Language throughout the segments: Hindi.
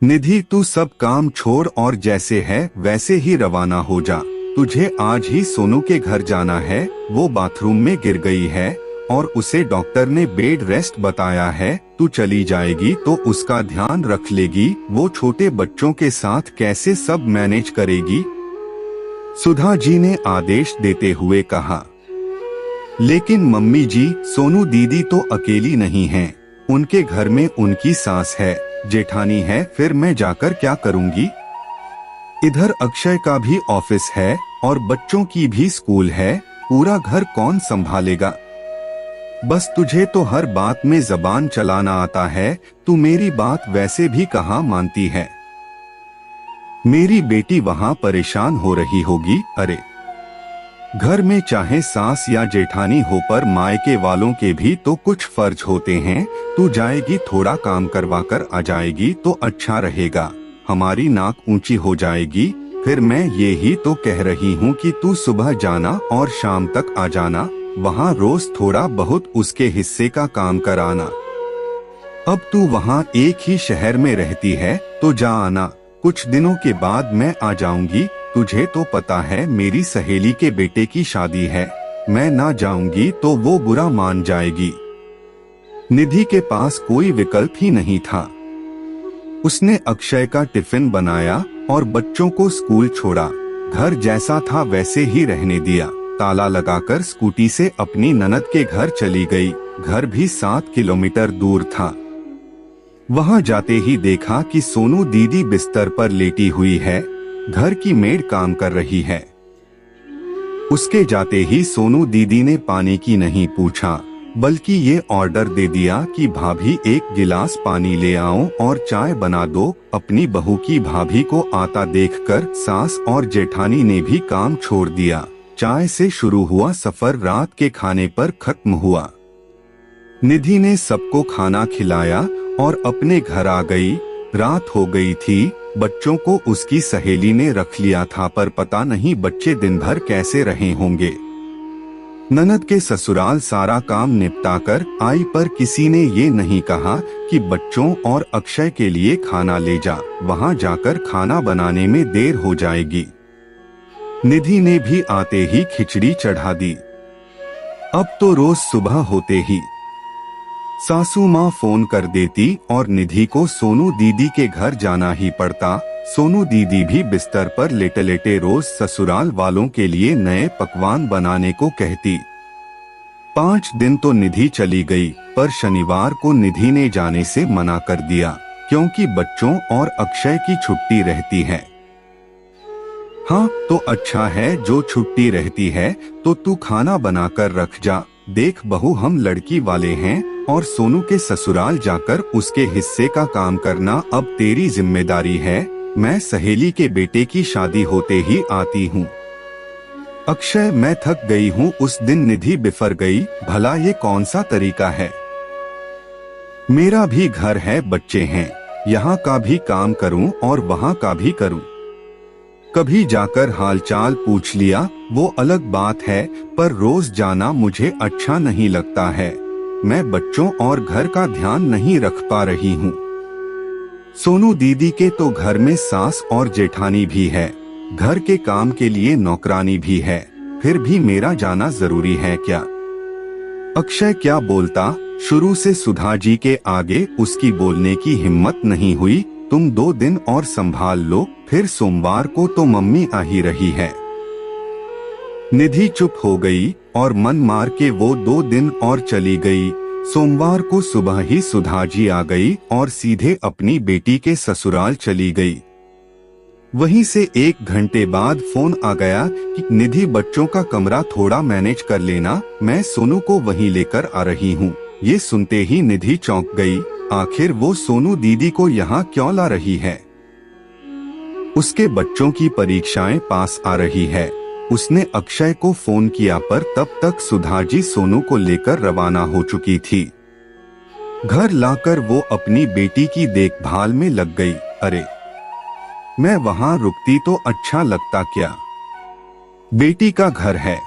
निधि, तू सब काम छोड़ और जैसे है वैसे ही रवाना हो जा। तुझे आज ही सोनू के घर जाना है। वो बाथरूम में गिर गई है और उसे डॉक्टर ने बेड रेस्ट बताया है। तू चली जाएगी तो उसका ध्यान रख लेगी। वो छोटे बच्चों के साथ कैसे सब मैनेज करेगी? सुधा जी ने आदेश देते हुए कहा। लेकिन मम्मी जी, सोनू दीदी तो अकेली नहीं है। उनके घर में उनकी सास है, जेठानी है, फिर मैं जाकर क्या करूंगी? इधर अक्षय का भी ऑफिस है और बच्चों की भी स्कूल है। पूरा घर कौन संभालेगा? बस तुझे तो हर बात में जबान चलाना आता है। तू मेरी बात वैसे भी कहाँ मानती है? मेरी बेटी वहाँ परेशान हो रही होगी। अरे, घर में चाहे सास या जेठानी हो, पर मायके वालों के भी तो कुछ फर्ज होते हैं। तू जाएगी, थोड़ा काम करवा कर आ जाएगी तो अच्छा रहेगा। हमारी नाक ऊंची हो जाएगी। फिर मैं ये ही तो कह रही हूँ कि तू सुबह जाना और शाम तक आ जाना। वहाँ रोज थोड़ा बहुत उसके हिस्से का काम कराना। अब तू वहाँ एक ही शहर में रहती है तो जा आना। कुछ दिनों के बाद मैं आ जाऊंगी। तुझे तो पता है मेरी सहेली के बेटे की शादी है। मैं ना जाऊंगी तो वो बुरा मान जाएगी। निधि के पास कोई विकल्प ही नहीं था। उसने अक्षय का टिफिन बनाया और बच्चों को स्कूल छोड़ा। घर जैसा था वैसे ही रहने दिया। ताला लगाकर स्कूटी से अपनी ननद के घर चली गई। घर भी 7 किलोमीटर दूर था। वहां जाते ही देखा कि सोनू दीदी बिस्तर पर लेटी हुई है। घर की मेड काम कर रही है। उसके जाते ही सोनू दीदी ने पानी की नहीं पूछा, बल्कि ये ऑर्डर दे दिया कि भाभी एक गिलास पानी ले आओ और चाय बना दो। अपनी बहू की भाभी को आता देखकर सास और जेठानी ने भी काम छोड़ दिया। चाय से शुरू हुआ सफर रात के खाने पर खत्म हुआ। निधि ने सबको खाना खिलाया और अपने घर आ गई। रात हो गई थी। बच्चों को उसकी सहेली ने रख लिया था, पर पता नहीं बच्चे दिन भर कैसे रहे होंगे। ननद के ससुराल सारा काम निपटाकर आई, पर किसी ने ये नहीं कहा कि बच्चों और अक्षय के लिए खाना ले जा। वहां जाकर खाना बनाने में देर हो जाएगी। निधि ने भी आते ही खिचड़ी चढ़ा दी। अब तो रोज सुबह होते ही सासू माँ फोन कर देती और निधि को सोनू दीदी के घर जाना ही पड़ता। सोनू दीदी भी बिस्तर पर लेटे लेटे रोज ससुराल वालों के लिए नए पकवान बनाने को कहती। 5 दिन तो निधि चली गई, पर शनिवार को निधि ने जाने से मना कर दिया, क्योंकि बच्चों और अक्षय की छुट्टी रहती है। हाँ तो अच्छा है, जो छुट्टी रहती है तो तू खाना बनाकर रख जा। देख बहू, हम लड़की वाले हैं और सोनू के ससुराल जाकर उसके हिस्से का काम करना अब तेरी जिम्मेदारी है। मैं सहेली के बेटे की शादी होते ही आती हूँ। अक्षय, मैं थक गई हूँ। उस दिन निधि बिफर गई। भला ये कौन सा तरीका है? मेरा भी घर है, बच्चे हैं। यहाँ का भी काम करूँ और वहाँ का भी करूँ। कभी जाकर हालचाल पूछ लिया, वो अलग बात है, पर रोज जाना मुझे अच्छा नहीं लगता है। मैं बच्चों और घर का ध्यान नहीं रख पा रही हूँ। सोनू दीदी के तो घर में सास और जेठानी भी है। घर के काम के लिए नौकरानी भी है। फिर भी मेरा जाना जरूरी है क्या? अक्षय क्या बोलता? शुरू से सुधा जी के आगे उसकी बोलने की हिम्मत नहीं हुई। तुम 2 दिन और संभाल लो, फिर सोमवार को तो मम्मी आ ही रही है। निधि चुप हो गई और मन मार के वो 2 दिन और चली गई। सोमवार को सुबह ही सुधा जी आ गई और सीधे अपनी बेटी के ससुराल चली गई। वहीं से 1 घंटे बाद फोन आ गया कि निधि, बच्चों का कमरा थोड़ा मैनेज कर लेना, मैं सोनू को वहीं लेकर आ रही हूँ। ये सुनते ही निधि चौंक गई। आखिर वो सोनू दीदी को यहाँ क्यों ला रही है? उसके बच्चों की परीक्षाएं पास आ रही है। उसने अक्षय को फोन किया, पर तब तक सुधा जी सोनू को लेकर रवाना हो चुकी थी। घर लाकर वो अपनी बेटी की देखभाल में लग गई। अरे, मैं वहां रुकती तो अच्छा लगता क्या? बेटी का घर है।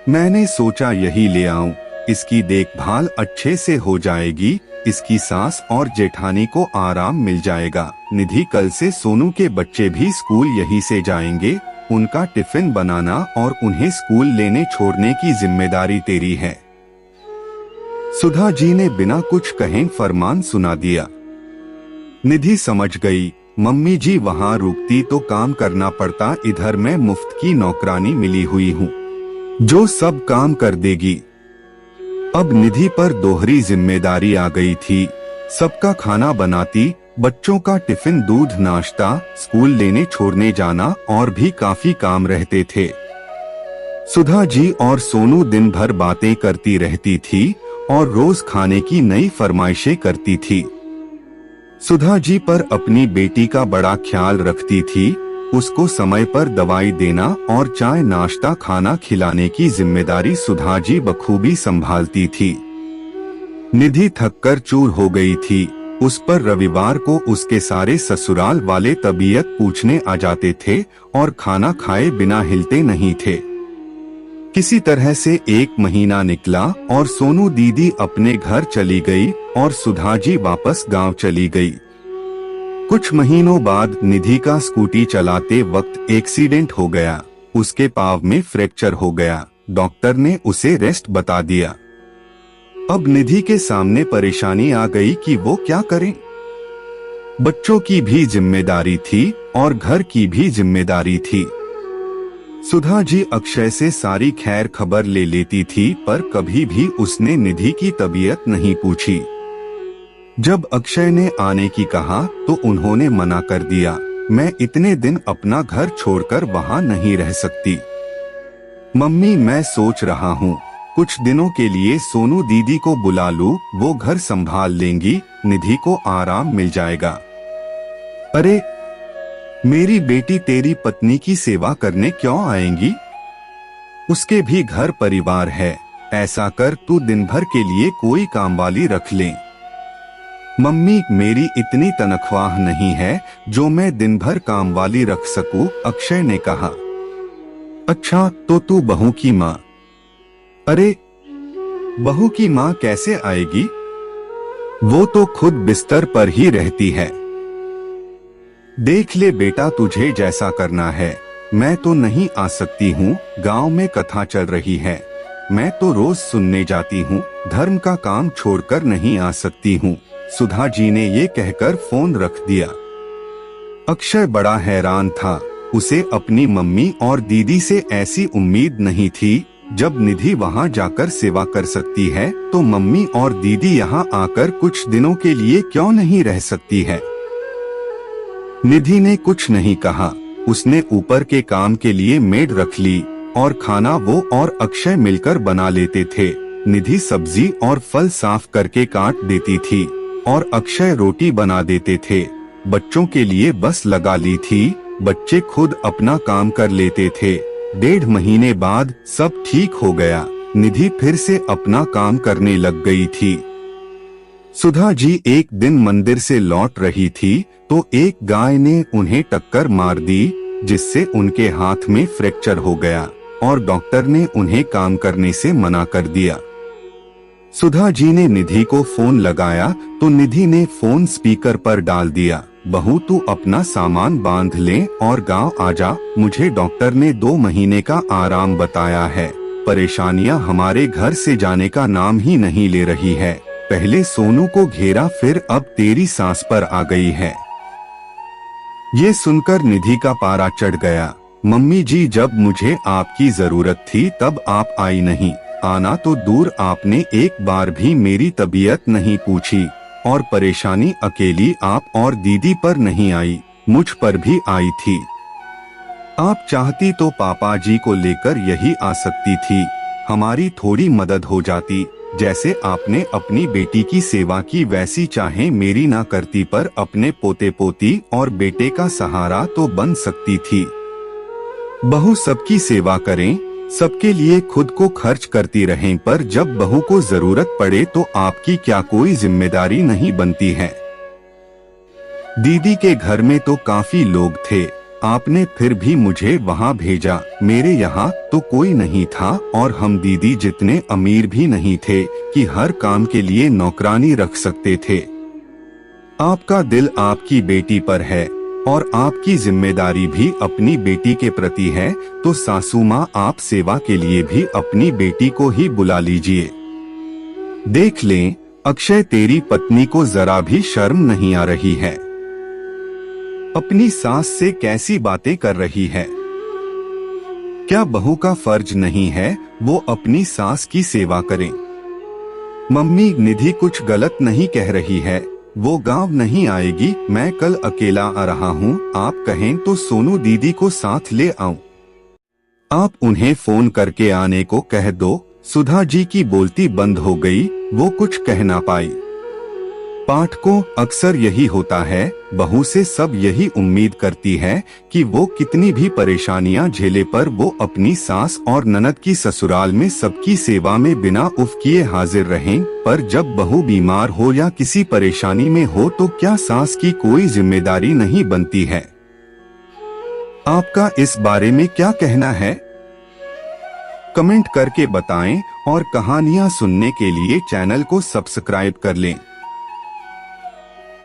मैंने सोचा यही ले आऊं, इसकी देखभाल अच्छे से हो जाएगी। इसकी सास और जेठानी को आराम मिल जाएगा। निधि, कल से सोनू के बच्चे भी स्कूल यहीं से जाएंगे। उनका टिफिन बनाना और उन्हें स्कूल लेने छोड़ने की जिम्मेदारी तेरी है। सुधा जी ने बिना कुछ कहे फरमान सुना दिया। निधि समझ गई, मम्मी जी वहाँ रुकती तो काम करना पड़ता, इधर मैं मुफ्त की नौकरानी मिली हुई हूँ जो सब काम कर देगी। अब निधि पर दोहरी जिम्मेदारी आ गई थी। सबका खाना बनाती, बच्चों का टिफिन, दूध, नाश्ता, स्कूल लेने छोड़ने जाना और भी काफी काम रहते थे। सुधा जी और सोनू दिन भर बातें करती रहती थी और रोज खाने की नई फरमाइशें करती थी। सुधा जी पर अपनी बेटी का बड़ा ख्याल रखती थी। उसको समय पर दवाई देना और चाय नाश्ता खाना खिलाने की जिम्मेदारी सुधा जी बखूबी संभालती थी। निधि थककर चूर हो गई थी। उस पर रविवार को उसके सारे ससुराल वाले तबीयत पूछने आ जाते थे और खाना खाए बिना हिलते नहीं थे। किसी तरह से 1 महीना निकला और सोनू दीदी अपने घर चली गई और सुधा जी वापस गांव चली गई। कुछ महीनों बाद निधि का स्कूटी चलाते वक्त एक्सीडेंट हो गया। उसके पाँव में फ्रैक्चर हो गया। डॉक्टर ने उसे रेस्ट बता दिया। अब निधि के सामने परेशानी आ गई कि वो क्या करें। बच्चों की भी जिम्मेदारी थी और घर की भी जिम्मेदारी थी। सुधा जी अक्षय से सारी खैर खबर ले लेती थी, पर कभी भी उसने निधि की तबीयत नहीं पूछी। जब अक्षय ने आने की कहा तो उन्होंने मना कर दिया। मैं इतने दिन अपना घर छोड़कर वहाँ नहीं रह सकती। मम्मी, मैं सोच रहा हूँ कुछ दिनों के लिए सोनू दीदी को बुला लूं, वो घर संभाल लेंगी, निधि को आराम मिल जाएगा। अरे मेरी बेटी, तेरी पत्नी की सेवा करने क्यों आएंगी? उसके भी घर परिवार है। ऐसा कर, तू दिन भर के लिए कोई कामवाली रख ले। मम्मी, मेरी इतनी तनख्वाह नहीं है जो मैं दिन भर कामवाली रख सकूं, अक्षय ने कहा। अच्छा, तो तू बहू की माँ। अरे बहू की माँ कैसे आएगी? वो तो खुद बिस्तर पर ही रहती है। देख ले बेटा, तुझे जैसा करना है। मैं तो नहीं आ सकती हूँ, गांव में कथा चल रही है। मैं तो रोज सुनने जाती हूँ, धर्म का काम छोड़कर नहीं आ सकती हूँ। सुधा जी ने ये कहकर फोन रख दिया। अक्षय बड़ा हैरान था। उसे अपनी मम्मी और दीदी से ऐसी उम्मीद नहीं थी। जब निधि वहाँ जाकर सेवा कर सकती है तो मम्मी और दीदी यहाँ आकर कुछ दिनों के लिए क्यों नहीं रह सकती है? निधि ने कुछ नहीं कहा। उसने ऊपर के काम के लिए मेड रख ली और खाना वो और अक्षय मिलकर बना लेते थे। निधि सब्जी और फल साफ करके काट देती थी और अक्षय रोटी बना देते थे। बच्चों के लिए बस लगा ली थी। बच्चे खुद अपना काम कर लेते थे। 1.5 महीने बाद सब ठीक हो गया। निधि फिर से अपना काम करने लग गई थी। सुधा जी एक दिन मंदिर से लौट रही थी तो एक गाय ने उन्हें टक्कर मार दी, जिससे उनके हाथ में फ्रैक्चर हो गया और डॉक्टर ने उन्हें काम करने से मना कर दिया। सुधा जी ने निधि को फोन लगाया तो निधि ने फोन स्पीकर पर डाल दिया। बहू, तू अपना सामान बांध ले और गांव आजा। मुझे डॉक्टर ने 2 महीने का आराम बताया है। परेशानियां हमारे घर से जाने का नाम ही नहीं ले रही है। पहले सोनू को घेरा, फिर अब तेरी सांस पर आ गई है। ये सुनकर निधि का पारा चढ़ गया। मम्मी जी, जब मुझे आपकी जरूरत थी तब आप आई नहीं। आना तो दूर, आपने एक बार भी मेरी तबीयत नहीं पूछी और परेशानी अकेली आप और दीदी पर नहीं आई, मुझ पर भी आई थी। आप चाहती तो पापा जी को लेकर यही आ सकती थी। हमारी थोड़ी मदद हो जाती। जैसे आपने अपनी बेटी की सेवा की, वैसी चाहे मेरी ना करती, पर अपने पोते पोती और बेटे का सहारा तो बन सकती थी। बहू सबकी सेवा करें, सबके लिए खुद को खर्च करती रहें, पर जब बहू को जरूरत पड़े तो आपकी क्या कोई जिम्मेदारी नहीं बनती है? दीदी के घर में तो काफी लोग थे। आपने फिर भी मुझे वहाँ भेजा। मेरे यहाँ तो कोई नहीं था और हम दीदी जितने अमीर भी नहीं थे कि हर काम के लिए नौकरानी रख सकते थे। आपका दिल आपकी बेटी पर है और आपकी जिम्मेदारी भी अपनी बेटी के प्रति है, तो सासू माँ आप सेवा के लिए भी अपनी बेटी को ही बुला लीजिए। देख लें, अक्षय तेरी पत्नी को जरा भी शर्म नहीं आ रही है। अपनी सास से कैसी बातें कर रही है। क्या बहू का फर्ज नहीं है वो अपनी सास की सेवा करे। मम्मी, निधि कुछ गलत नहीं कह रही है, वो गांव नहीं आएगी। मैं कल अकेला आ रहा हूँ, आप कहें तो सोनू दीदी को साथ ले आऊं। आप उन्हें फोन करके आने को कह दो। सुधा जी की बोलती बंद हो गई, वो कुछ कह ना पाई। पाठकों, अक्सर यही होता है, बहू से सब यही उम्मीद करती है कि वो कितनी भी परेशानियां झेले पर वो अपनी सास और ननद की ससुराल में सबकी सेवा में बिना उफ किए हाजिर रहें। पर जब बहू बीमार हो या किसी परेशानी में हो तो क्या सास की कोई जिम्मेदारी नहीं बनती है। आपका इस बारे में क्या कहना है? कमेंट करके बताएं और कहानियां सुनने के लिए चैनल को सब्सक्राइब कर लें।